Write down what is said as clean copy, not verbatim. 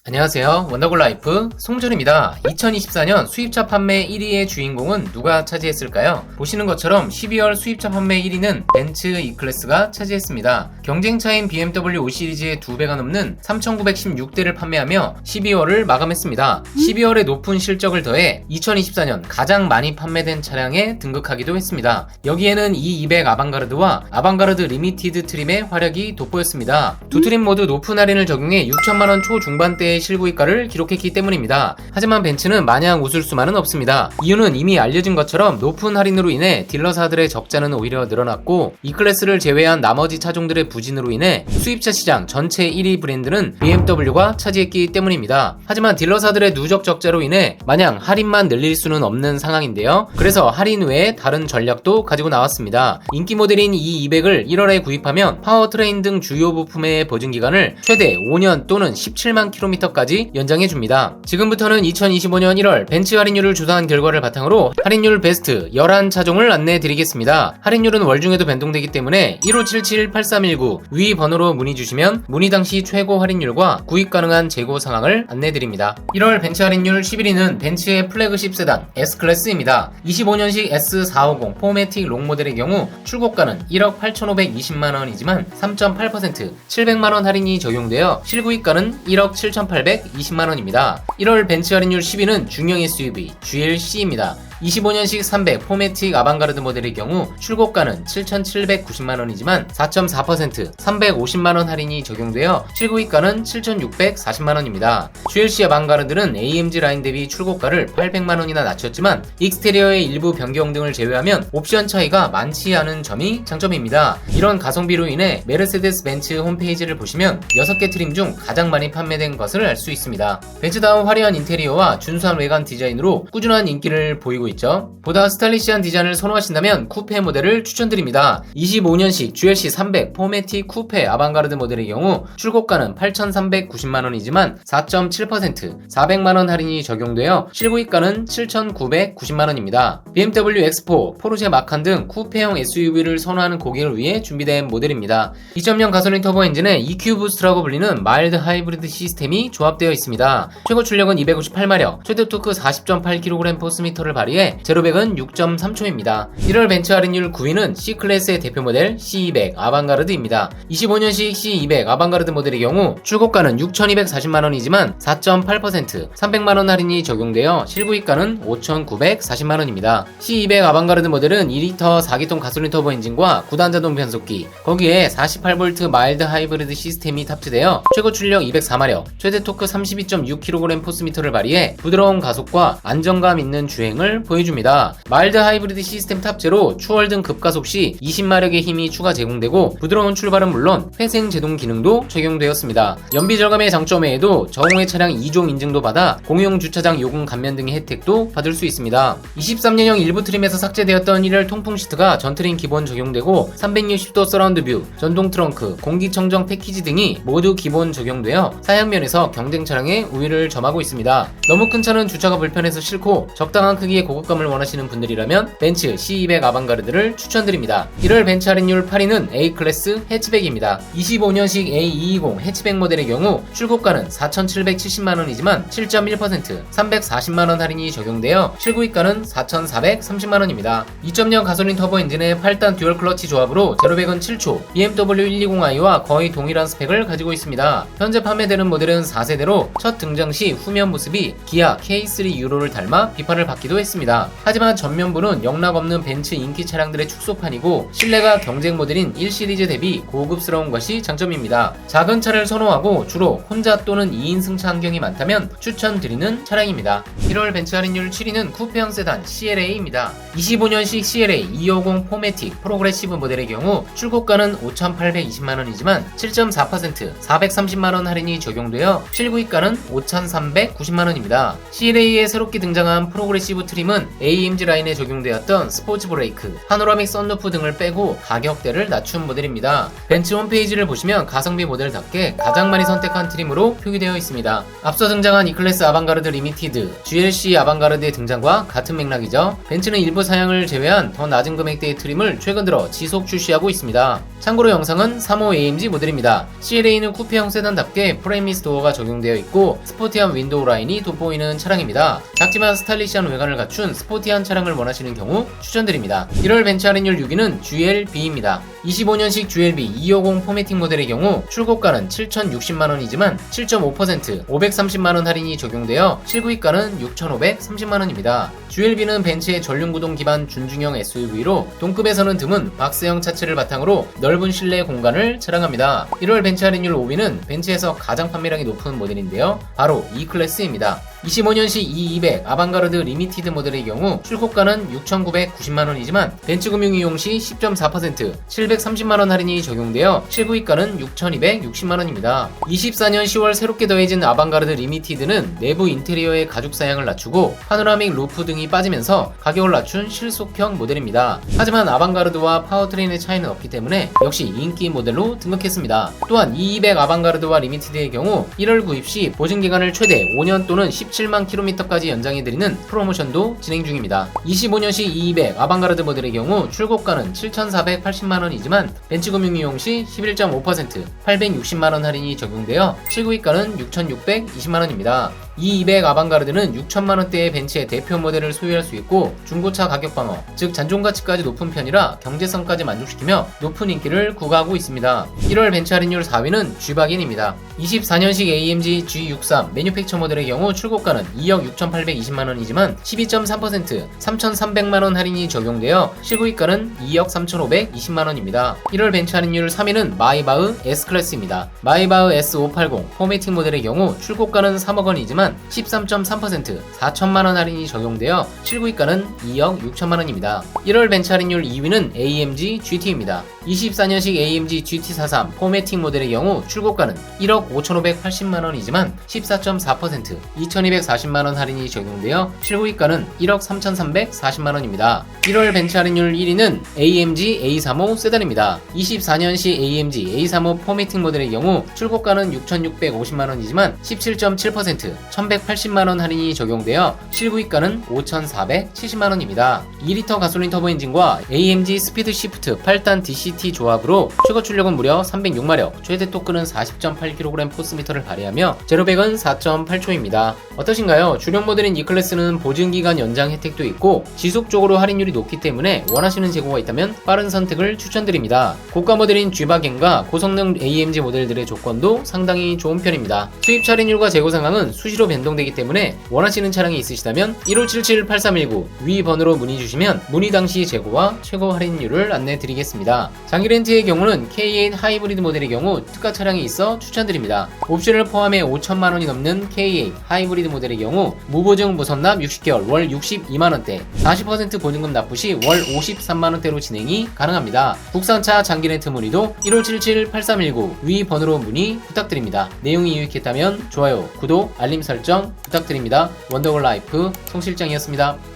안녕하세요. 원더골라이프 송준입니다. 2024년 수입차 판매 1위의 주인공은 누가 차지했을까요? 보시는 것처럼 12월 수입차 판매 1위는 벤츠 E클래스가 차지했습니다. 경쟁차인 BMW 5시리즈의 2배가 넘는 3,916대를 판매하며 12월을 마감했습니다. 12월에 높은 실적을 더해 2024년 가장 많이 판매된 차량에 등극하기도 했습니다. 여기에는 E200 아방가르드와 아방가르드 리미티드 트림의 활약이 돋보였습니다. 두 트림 모두 높은 할인을 적용해 6천만원 초중반대의 실구입가를 기록했기 때문입니다. 하지만 벤츠는 마냥 웃을 수만은 없습니다. 이유는 이미 알려진 것처럼 높은 할인으로 인해 딜러사들의 적자는 오히려 늘어났고 E클래스를 제외한 나머지 차종들의 부진으로 인해 수입차 시장 전체 1위 브랜드는 BMW가 차지했기 때문입니다. 하지만 딜러사들의 누적 적자로 인해 마냥 할인만 늘릴 수는 없는 상황인데요. 그래서 할인 외에 다른 전략도 가지고 나왔습니다. 인기 모델인 E200을 1월에 구입하면 파워트레인 등 주요 부품의 보증기간을 최대 5년 또는 17만 km까지 연장해줍니다. 지금부터는 2025년 1월 벤츠 할인율을 조사한 결과를 바탕으로 할인율 베스트 11차종을 안내해드리겠습니다. 할인율은 월중에도 변동되기 때문에 1577-8319 위 번호로 문의 주시면 문의 당시 최고 할인율과 구입 가능한 재고 상황을 안내해드립니다. 1월 벤츠 할인율 11위는 ben츠의 플래그십 세단 S클래스입니다. 25년식 S450 포매틱 롱 모델의 경우 출고가는 1억 8,520만원이지만 3.8% 700만원 할인이 적용되어 실구입가는 1억 7,820만원입니다. 1월 벤츠 할인율 10위는 중형 SUV GLC입니다. 25년식 300 포매틱 아방가르드 모델의 경우 출고가는 7,790만원이지만 4.4% 350만원 할인이 적용되어 실구입가는 7,640만원입니다. GLC 아방가르드는 AMG 라인 대비 출고가를 800만원이나 낮췄지만 익스테리어의 일부 변경 등을 제외하면 옵션 차이가 많지 않은 점이 장점입니다. 이런 가성비로 인해 메르세데스 벤츠 홈페이지를 보시면 6개 트림 중 가장 많이 판매된 것을 알 수 있습니다. 벤츠다운 화려한 인테리어와 준수한 외관 디자인으로 꾸준한 인기를 보이고 있죠. 보다 스타일리시한 디자인을 선호하신다면 쿠페 모델을 추천드립니다. 25년식 GLC 300 포매틱 쿠페 아방가르드 모델의 경우 출고가는 8,390만원이지만 4.7% 400만원 할인이 적용되어 실구입가는 7,990만원입니다. BMW X4, 포르쉐 마칸 등 쿠페형 SUV를 선호하는 고객을 위해 준비된 모델입니다. 2.0 가솔린 터보 엔진에 EQ 부스트라고 불리는 마일드 하이브리드 시스템이 조합되어 있습니다. 최고 출력은 258마력, 최대 토크 40.8kgm/m를 발휘해 제로백은 6.3초입니다. 1월 벤츠 할인율 9위는 C클래스의 대표 모델 C200 아방가르드입니다. 25년식 C200 아방가르드 모델의 경우 출고가는 6,240만원이지만 4.8% 300만원 할인이 적용되어 실구입가는 5,940만원입니다. C200 아방가르드 모델은 2리터 4기통 가솔린 터보 엔진과 9단 자동 변속기, 거기에 48V 마일드 하이브리드 시스템이 탑재되어 최고 출력 204마력, 최대 토크 32.6kgm/m를 발휘해 부드러운 가속과 안정감 있는 주행을 보여줍니다. 마일드 하이브리드 시스템 탑재로 추월 등 급가속 시 20마력의 힘이 추가 제공되고 부드러운 출발은 물론 회생 제동 기능도 적용되었습니다. 연비 절감의 장점 외에도 저공해 차량 2종 인증도 받아 공용 주차장 요금 감면 등의 혜택도 받을 수 있습니다. 23년형 일부 트림에서 삭제되었던 1열 통풍 시트가 전트림 기본 적용되고 360도 서라운드 뷰, 전동 트렁크, 공기청정 패키지 등이 모두 기본 적용되어 사양면에서 경쟁 차량의 우위를 점하고 있습니다. 너무 큰 차는 주차가 불편해서 싫고 적당한 크기의 고급감을 원하시는 분들이라면 벤츠 C200 아방가르드를 추천드립니다. 1월 벤츠 할인율 8위는 A클래스 해치백입니다. 25년식 A220 해치백 모델의 경우 출고가는 4,770만원이지만 7.1% 340만원 할인이 적용되어 실구입가는 4,430만원입니다. 2.0 가솔린 터보 엔진의 8단 듀얼 클러치 조합으로 제로백은 7초, BMW 120i와 거의 동일한 스펙을 가지고 있습니다. 현재 판매되는 모델은 4세대로 첫 등장 시 후면 모습이 기아 K3 유로를 닮아 비판을 받기도 했습니다. 하지만 전면부는 영락 없는 벤츠 인기 차량들의 축소판이고 실내가 경쟁 모델인 1시리즈 대비 고급스러운 것이 장점입니다. 작은 차를 선호하고 주로 혼자 또는 2인 승차 환경이 많다면 추천드리는 차량입니다. 1월 벤츠 할인율 7위는 쿠페형 세단 CLA입니다. 25년식 CLA 250 포매틱 프로그레시브 모델의 경우 출고가는 5,820만원이지만 7.4% 430만원 할인이 적용되어 실구입가는 5,390만원입니다. CLA에 새롭게 등장한 프로그레시브 트림은 장점은 AMG 라인에 적용되었던 스포츠 브레이크, 파노라믹 썬루프 등을 빼고 가격대를 낮춘 모델입니다. 벤츠 홈페이지를 보시면 가성비 모델답게 가장 많이 선택한 트림으로 표기되어 있습니다. 앞서 등장한 E클래스 아방가르드 리미티드, GLC 아방가르드의 등장과 같은 맥락이죠. 벤츠는 일부 사양을 제외한 더 낮은 금액대의 트림을 최근 들어 지속 출시하고 있습니다. 참고로 영상은 3호 AMG 모델입니다. CLA는 쿠페형 세단답게 프레임리스 도어가 적용되어 있고 스포티한 윈도우 라인이 돋보이는 차량입니다. 작지만 스타일리시한 외관을 갖춘 스포티한 차량을 원하시는 경우 추천드립니다. 1월 벤츠 할인율 6위는 GLB입니다. 25년식 GLB 250 포매팅 모델의 경우 출고가는 7,060만원이지만 7.5% 530만원 할인이 적용되어 실구입가는 6,530만원입니다. GLB는 벤츠의 전륜구동 기반 준중형 SUV로 동급에서는 드문 박스형 차체를 바탕으로 넓은 실내 공간을 자랑합니다. 1월 벤츠 할인율 5위는 벤츠에서 가장 판매량이 높은 모델인데요. 바로 E클래스입니다. 25년식 E200 아방가르드 리미티드 모델의 경우 출고가는 6,990만원이지만 벤츠금융이용 시 10.4% 730만원 할인이 적용되어 실구입가는 6,260만원입니다. 24년 10월 새롭게 더해진 아방가르드 리미티드는 내부 인테리어의 가죽 사양을 낮추고 파노라믹 루프 등이 빠지면서 가격을 낮춘 실속형 모델입니다. 하지만 아방가르드와 파워트레인의 차이는 없기 때문에 역시 인기 모델로 등극했습니다. 또한 E200 아방가르드와 리미티드의 경우 1월 구입 시 보증기간을 최대 5년 또는 17만 킬로미터까지 연장해드리는 프로모션도 진행 중입니다. 25년식 E200 아방가르드 모델의 경우 출고가는 7,480만원이지만 벤츠금융이용 시 11.5% 860만원 할인이 적용되어 실구입가는 6,620만원입니다. E200 아방가르드는 6천만원대의 벤츠의 대표 모델을 소유할 수 있고 중고차 가격 방어, 즉 잔존가치까지 높은 편이라 경제성까지 만족시키며 높은 인기를 구가하고 있습니다. 1월 벤츠 할인율 4위는 G바겐입니다. 24년식 AMG G63 매뉴팩처 모델의 경우 출고가는 2억 6,820만원이지만 12.3% 3,300만원 할인이 적용되어 실구입가는 2억 3,520만원입니다. 1월 벤츠 할인율 3위는 마이바흐 S클래스입니다. 마이바흐 S580 포매팅 모델의 경우 출고가는 3억원이지만 13.3% 4천만원 할인이 적용되어 실구입가는 2억 6천만원입니다. 1월 벤츠 할인율 2위는 AMG GT입니다. 24년식 AMG GT43 포매팅 모델의 경우 출고가는 1억 5,580만원이지만 14.4% 2,240만원 할인이 적용되어 실구입가는 1억 3,340만원입니다. 1월 벤츠 할인율 1위는 AMG A35 세단입니다. 24년식 AMG A35 포매팅 모델의 경우 출고가는 6,650만원이지만 17.7% 1,180만원 할인이 적용되어 실구입가는 5,470만원입니다. 2리터 가솔린 터보 엔진과 AMG 스피드 시프트 8단 DCT 조합으로 최고 출력은 무려 306마력, 최대 토크는 40.8kg 포스미터를 발휘하며 제로백은 4.8초입니다. 어떠신가요? 주력 모델인 E클래스는 보증기간 연장 혜택도 있고 지속적으로 할인율이 높기 때문에 원하시는 재고가 있다면 빠른 선택을 추천드립니다. 고가 모델인 G바겐과 고성능 AMG 모델들의 조건도 상당히 좋은 편입니다. 수입차 할인율과 재고 상황은 수시로 변동되기 때문에 원하시는 차량이 있으시다면 1577-8319 위 번호로 문의 주시면 문의 당시 재고와 최고 할인율을 안내 드리겠습니다. 장기 렌트의 경우는 K8 하이브리드 모델의 경우 특가 차량이 있어 추천드립니다. 옵션을 포함해 5천만원이 넘는 K8 하이브리드 모델의 경우 무보증 무선납 60개월 월 62만원대 40% 보증금 납부 시 월 53만원대로 진행이 가능합니다. 국산차 장기 렌트 문의도 1577-8319 위 번호로 문의 부탁드립니다. 내용이 유익했다면 좋아요, 구독, 알림 설정 부탁드립니다. 원더걸라이프 송 실장이었습니다.